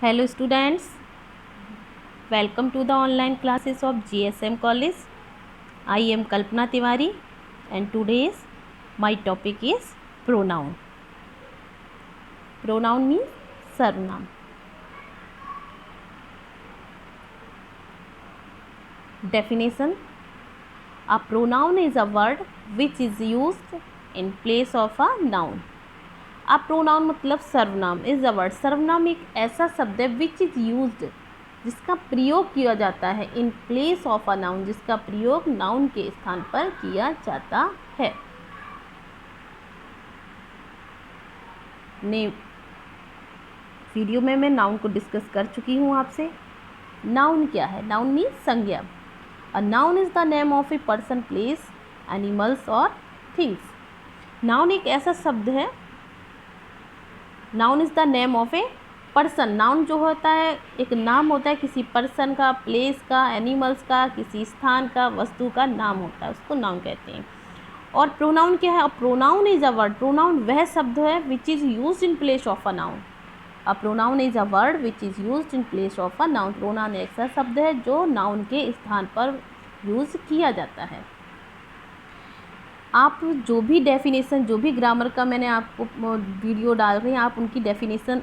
Hello students, welcome to the online classes of GSM College. I am Kalpana Tiwari and today's my topic is pronoun. Pronoun means sarvanaam. Definition: a pronoun is a word which is used in place of a noun. A pronoun मतलब सर्वनाम is a word. सर्वनाम एक ऐसा शब्द है which is used, जिसका प्रयोग किया जाता है इन प्लेस ऑफ अ नाउन, जिसका प्रयोग नाउन के स्थान पर किया जाता है. ने वीडियो में मैं नाउन को डिस्कस कर चुकी हूँ आपसे. नाउन क्या है? नाउन मीन्स संज्ञा. A noun is the name of a person, place, animals और थिंग्स. नाउन एक ऐसा शब्द है. Noun is the name of a person. Noun जो होता है एक नाम होता है किसी पर्सन का, प्लेस का, एनिमल्स का, किसी स्थान का, वस्तु का नाम होता है, उसको नाउन कहते हैं. और प्रोनाउन क्या है? Pronoun is a word. Pronoun वह शब्द है which is used in place of a noun. A pronoun is a word which is used in place of a noun. Pronoun एक ऐसा शब्द है जो नाउन के स्थान पर यूज़ किया जाता है. आप जो भी डेफिनेशन, जो भी ग्रामर का मैंने आपको वीडियो डाल रही हैं, आप उनकी डेफिनेशन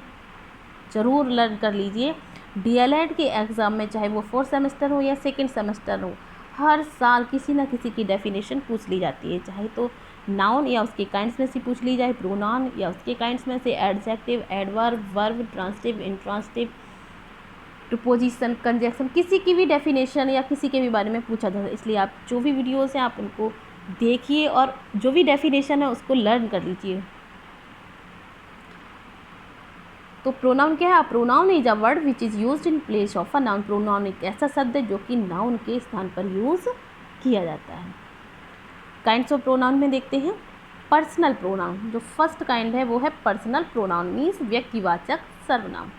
ज़रूर लर्न कर लीजिए. डीएलएड के एग्ज़ाम में चाहे वो 4th सेमेस्टर हो या 2nd सेमेस्टर हो, हर साल किसी न किसी की डेफिनेशन पूछ ली जाती है. चाहे तो नाउन या उसके काइंड्स में से पूछ ली जाए, प्रोनाउन या उसके काइंड्स में से adjective, adverb, verb, transitive, intransitive, preposition, conjunction, किसी की भी डेफिनेशन या किसी के भी बारे में पूछा जाता है. इसलिए आप जो भी वीडियोस हैं आप उनको देखिए और जो भी डेफिनेशन है उसको लर्न कर लीजिए. तो प्रोनाउन क्या है? Pronoun is a word which is used in place of a noun. Pronoun एक ऐसा शब्द है जो कि नाउन के स्थान पर यूज़ किया जाता है. काइंड्स ऑफ प्रोनाउन में देखते हैं. पर्सनल प्रोनाउन, जो फर्स्ट काइंड है वो है पर्सनल प्रोनाउन, मीन्स व्यक्तिवाचक सर्वनाम.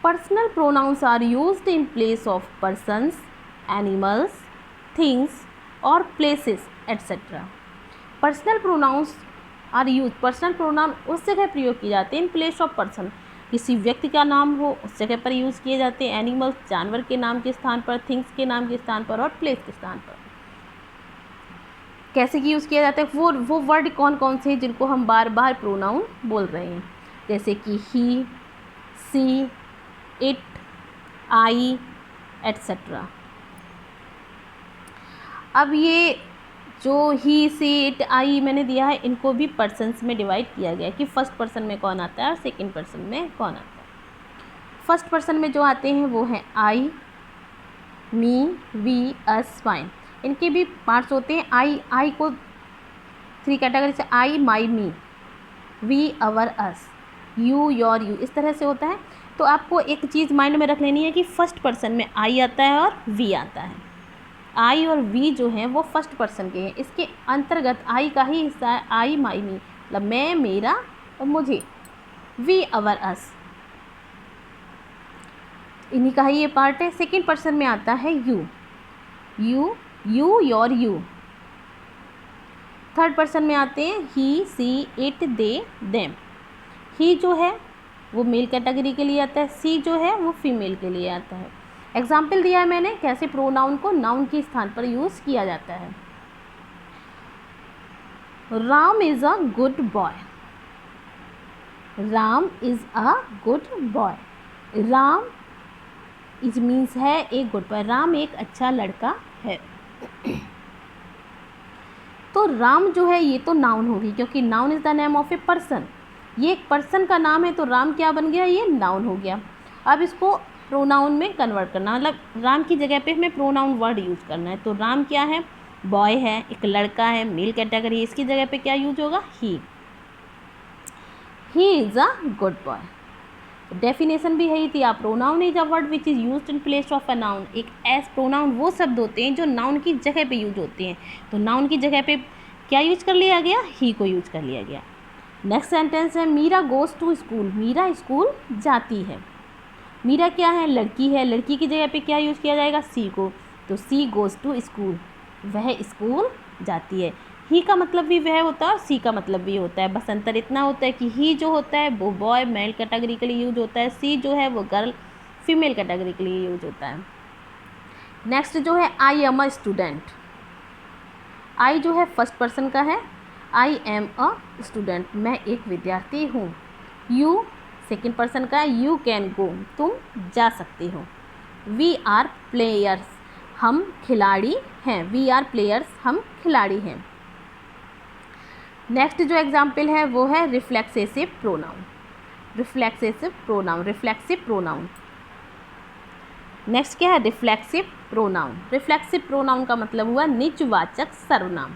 Personal pronouns are used in place of persons, animals, things और places etcetera. Personal pronouns are use. Personal pronoun उस जगह प्रयोग किए जाते हैं इन प्लेस ऑफ पर्सन. किसी व्यक्ति का नाम हो उस जगह पर यूज़ किए जाते हैं. एनिमल्स, जानवर के नाम के स्थान पर, थिंग्स के नाम के स्थान पर और प्लेस के स्थान पर. कैसे कि यूज़ किया जाता है? वो वर्ड कौन कौन से हैं जिनको हम बार बार प्रोनाउन बोल रहे हैं, जैसे कि ही, सी, इट, आई एट्सेट्रा. अब ये जो ही, सी, इट, आई मैंने दिया है, इनको भी पर्सन्स में डिवाइड किया गया है कि फर्स्ट पर्सन में कौन आता है और सेकंड पर्सन में कौन आता है. फर्स्ट पर्सन में जो आते हैं वो हैं आई, मी, वी, अस, माइन. इनके भी पार्ट्स होते हैं. आई को 3 कैटेगरी से: I, my, me, we, our, us, you, your, you, इस तरह से होता है. तो आपको एक चीज़ माइंड में रख लेनी है कि फर्स्ट पर्सन में आई आता है और वी आता है. आई और वी जो हैं वो फर्स्ट पर्सन के हैं. इसके अंतर्गत आई का ही हिस्सा है आई, माई, मी, मतलब मैं, मेरा और मुझे. वी, अवर, अस, इन्हीं का ही ये पार्ट है. सेकेंड पर्सन में आता है you, you, your, you. Third person में आते हैं ही, सी, इट, दे, देम. ही जो है वो मेल कैटेगरी के लिए आता है. सी जो है वो फीमेल के लिए आता है. एग्जाम्पल दिया है मैंने कैसे प्रोनाउन को नाउन के स्थान पर यूज़ किया जाता है. Ram is a good boy. Ram is a good boy. Ram is means है एक गुड बॉय. राम एक अच्छा लड़का है. तो राम जो है ये तो नाउन होगी, क्योंकि noun is the name of a person. ये एक पर्सन का नाम है तो राम क्या बन गया? ये नाउन हो गया. अब इसको प्रोनाउन में कन्वर्ट करना, मतलब राम की जगह पे हमें प्रोनाउन वर्ड यूज़ करना है. तो राम क्या है? बॉय है, एक लड़का है, मेल कैटेगरी. इसकी जगह पे क्या यूज होगा? He is a good boy. Definition भी यही थी. Pronoun is a word which is used in place of a noun. एक एस प्रोनाउन वो शब्द होते हैं जो नाउन की जगह पे यूज होते हैं. तो नाउन की जगह पे क्या यूज कर लिया गया? ही को यूज कर लिया गया. नेक्स्ट सेंटेंस है Meera goes to school. Meera school जाती है. मीरा क्या है? लड़की है. लड़की की जगह पे क्या यूज़ किया जाएगा? सी को. तो सी गोज़ टू स्कूल, वह स्कूल जाती है. ही का मतलब भी वह होता है और सी का मतलब भी होता है, बस अंतर इतना होता है कि ही जो होता है वो बॉय मेल कैटेगरी के लिए यूज होता है, सी जो है वो गर्ल फीमेल कैटेगरी के लिए यूज होता है। नेक्स्ट जो है आई एम अ स्टूडेंट। आई जो है फर्स्ट पर्सन का है, आई एम अ स्टूडेंट, मैं एक विद्यार्थी हूँ। यू सेकेंड पर्सन का है, यू कैन गो, तुम जा सकते हो। वी आर प्लेयर्स, हम खिलाड़ी हैं। वी आर प्लेयर्स, हम खिलाड़ी हैं। नेक्स्ट जो एग्जाम्पल है वो है reflexive pronoun. Reflexive pronoun, reflexive pronoun. Next क्या है रिफ्लेक्सिव प्रोनाउन। रिफ्लेक्सिव प्रोनाउन का मतलब हुआ निजवाचक सर्वनाम।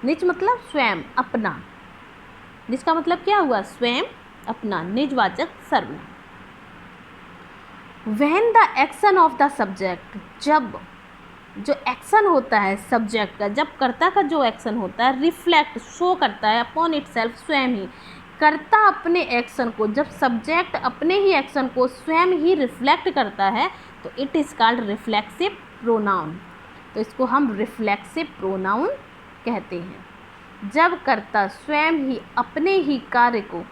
निज मतलब स्वयं, अपना। निज का मतलब क्या हुआ स्वयं, अपना, निजवाचक सर्वनाम। When the action of the subject, जब जो एक्शन होता है सब्जेक्ट का, जब कर्ता का जो एक्शन होता है रिफ्लेक्ट शो करता है अपॉन इटसेल्फ, स्वयं ही कर्ता अपने एक्शन को, जब सब्जेक्ट अपने ही एक्शन को स्वयं ही रिफ्लेक्ट करता है तो it is called reflexive pronoun. तो इसको हम रिफ्लेक्सिव प्रोनाउन कहते हैं। जब कर्ता स्वयं ही अपने ही कार्य को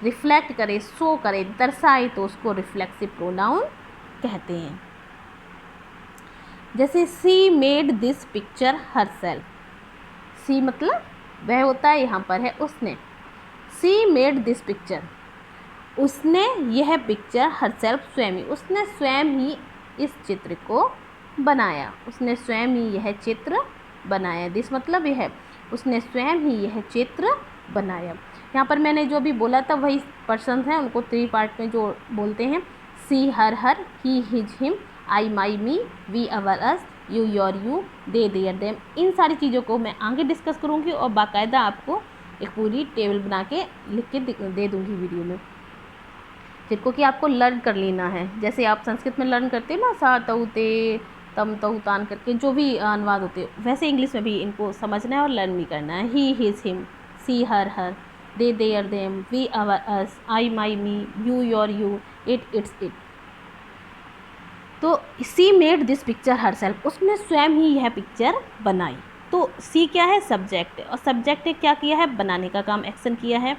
रिफ्लेक्ट करे, शो करे, दर्शाए तो उसको रिफ्लेक्सिव प्रोनाउन कहते हैं। जैसे she made this picture herself. She मतलब वह होता है, यहाँ पर है उसने। सी मेड दिस पिक्चर, उसने यह पिक्चर हरसेल्फ स्वयं ही, उसने स्वयं ही इस चित्र को बनाया। उसने स्वयं ही यह चित्र बनाया। दिस मतलब यह, उसने स्वयं ही यह चित्र बनाया। यहाँ पर मैंने जो भी बोला था वही पर्सन हैं, उनको 3 पार्ट में जो बोलते हैं, she her her, he his him, I my me, we our us, you your you, they their them. इन सारी चीज़ों को मैं आगे डिस्कस करूँगी और बाकायदा आपको एक पूरी टेबल बना के लिख के दे दूँगी वीडियो में, जिनको कि आपको लर्न कर लेना है। जैसे आप संस्कृत में लर्न करते हैं ना, सा तऊ ते तम तऊ तान करके जो भी अनुवाद होते हैं, वैसे इंग्लिश में भी इनको समझना है और लर्न भी करना है। He his him, she her her, they their them, we our us, I my me, you your you, it its it. तो she made this picture herself, उसने स्वयं ही यह पिक्चर बनाई। तो सी क्या है सब्जेक्ट, और सब्जेक्ट ने क्या किया है बनाने का काम, एक्शन किया है।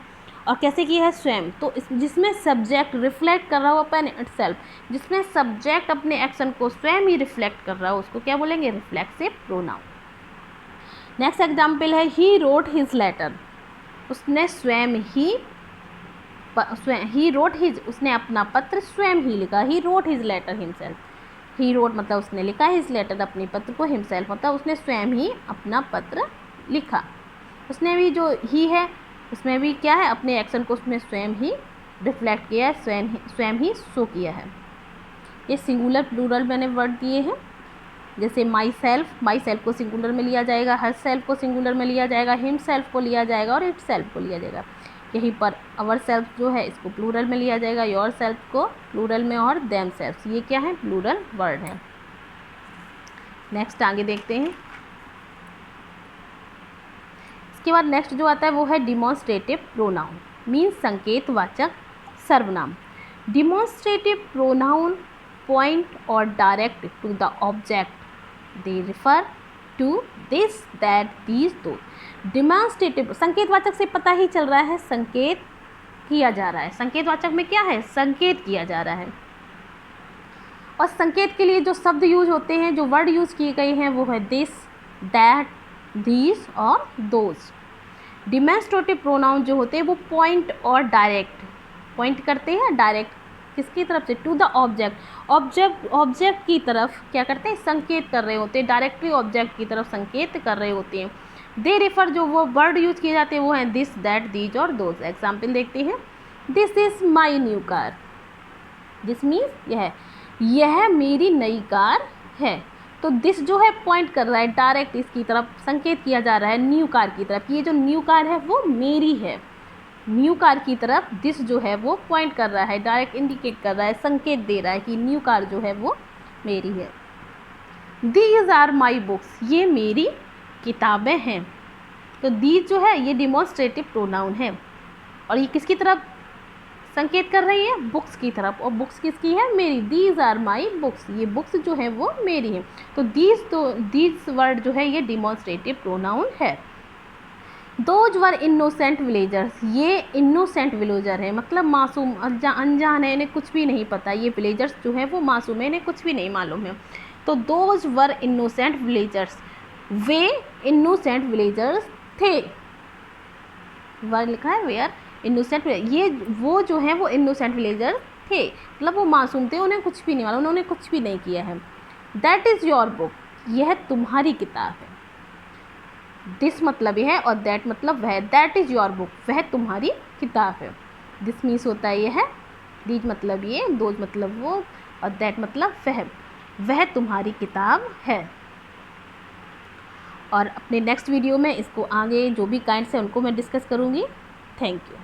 और कैसे किया है स्वयं, तो जिसमें सब्जेक्ट रिफ्लेक्ट कर रहा हो अपन इटसेल्फ, जिसमें सब्जेक्ट अपने एक्शन को स्वयं ही रिफ्लेक्ट कर रहा हो उसको क्या बोलेंगे रिफ्लेक्सिव प्रोनाउन। नेक्स्ट एग्जाम्पल है ही रोट हिज लेटर। उसने स्वयं ही ही रोट हिज, उसने अपना पत्र स्वयं ही लिखा। He wrote his letter himself. He wrote मतलब उसने लिखा, हिज लेटर अपने पत्र को, हिमसेल्फ मतलब उसने स्वयं ही अपना पत्र लिखा। उसने भी जो ही है उसमें भी क्या है अपने एक्शन को उसने स्वयं ही रिफ्लेक्ट किया है, स्वयं ही शो किया है। ये सिंगुलर प्लूरल मैंने वर्ड दिए हैं, जैसे माई सेल्फ को सिंगुलर में लिया जाएगा, हर सेल्फ को सिंगुलर में लिया जाएगा, हिम सेल्फ को लिया जाएगा और इट सेल्फ को लिया जाएगा। यहीं पर अवर सेल्फ जो है इसको प्लूरल में लिया जाएगा, योर सेल्फ को प्लूरल में और देम सेल्फ, ये क्या है प्लूरल वर्ड है। नेक्स्ट आगे देखते हैं। इसके बाद नेक्स्ट जो आता है वो है डिमॉन्स्ट्रेटिव प्रोनाउन, मीन्स संकेतवाचक सर्वनाम। डिमॉन्स्ट्रेटिव प्रोनाउन पॉइंट और direct to the object, they refer to this that these those. Demonstrative संकेतवाचक से पता ही चल रहा है संकेत किया जा रहा है। संकेतवाचक में क्या है संकेत किया जा रहा है। और संकेत के लिए जो शब्द यूज होते हैं, जो वर्ड यूज किए गए हैं वो है दिस, दैट, दीज और दोज। डिमॉन्स्ट्रेटिव प्रोनाउन जो होते हैं वो पॉइंट और डायरेक्ट, पॉइंट करते हैं डायरेक्ट किसकी तरफ से टू द ऑब्जेक्ट, ऑब्जेक्ट की तरफ क्या करते हैं संकेत कर रहे होते हैं, डायरेक्टली ऑब्जेक्ट की तरफ संकेत कर रहे होते हैं। दे रेफर जो वो वर्ड यूज किए जाते हैं वो हैं दिस, दैट, दीज और दोज। एग्जाम्पल देखते हैं। This is my new car, this means यह मेरी नई कार है। तो दिस जो है पॉइंट कर रहा है डायरेक्ट इसकी तरफ, संकेत किया जा रहा है न्यू कार की तरफ, ये जो न्यू कार है वो मेरी है। न्यू कार की तरफ दिस जो है वो पॉइंट कर रहा है, डायरेक्ट इंडिकेट कर रहा है, संकेत दे रहा है कि न्यू कार जो है वो मेरी है। दीज आर माई बुक्स, ये मेरी किताबें हैं। तो दीज जो है ये डिमॉन्स्ट्रेटिव प्रोनाउन है और ये किसकी तरफ संकेत कर रही है बुक्स की तरफ, और बुक्स किसकी है मेरी। दीज आर माई बुक्स, ये बुक्स जो है वो मेरी है। तो दीज वर्ड जो है ये डिमॉन्स्ट्रेटिव प्रोनाउन है। दोज वर इनोसेंट विलेजर्स, ये इनोसेंट विलेजर है, मतलब मासूम अनजान है, इन्हें कुछ भी नहीं पता, ये विलेजर्स जो है वो मासूम है, इन्हें कुछ भी नहीं मालूम है। तो those were innocent villagers, way innocent villagers थे, वर लिखा है वेयर इनोसेंट, ये वो जो है वो इनोसेंट विलेजर्स थे, मतलब वो मासूम थे, उन्हें कुछ भी नहीं मालूम, उन्होंने कुछ भी नहीं किया है। दैट इज़ योर बुक, यह तुम्हारी किताब है। दिस मतलब यह है और दैट मतलब वह, दैट इज़ योर बुक, वह तुम्हारी किताब है। दिस मीन्स होता है यह, दीज मतलब ये, दोज मतलब वो, और दैट मतलब वह तुम्हारी किताब है। और अपने नेक्स्ट वीडियो में इसको आगे जो भी काइंड्स हैं उनको मैं डिस्कस करूँगी। Thank you.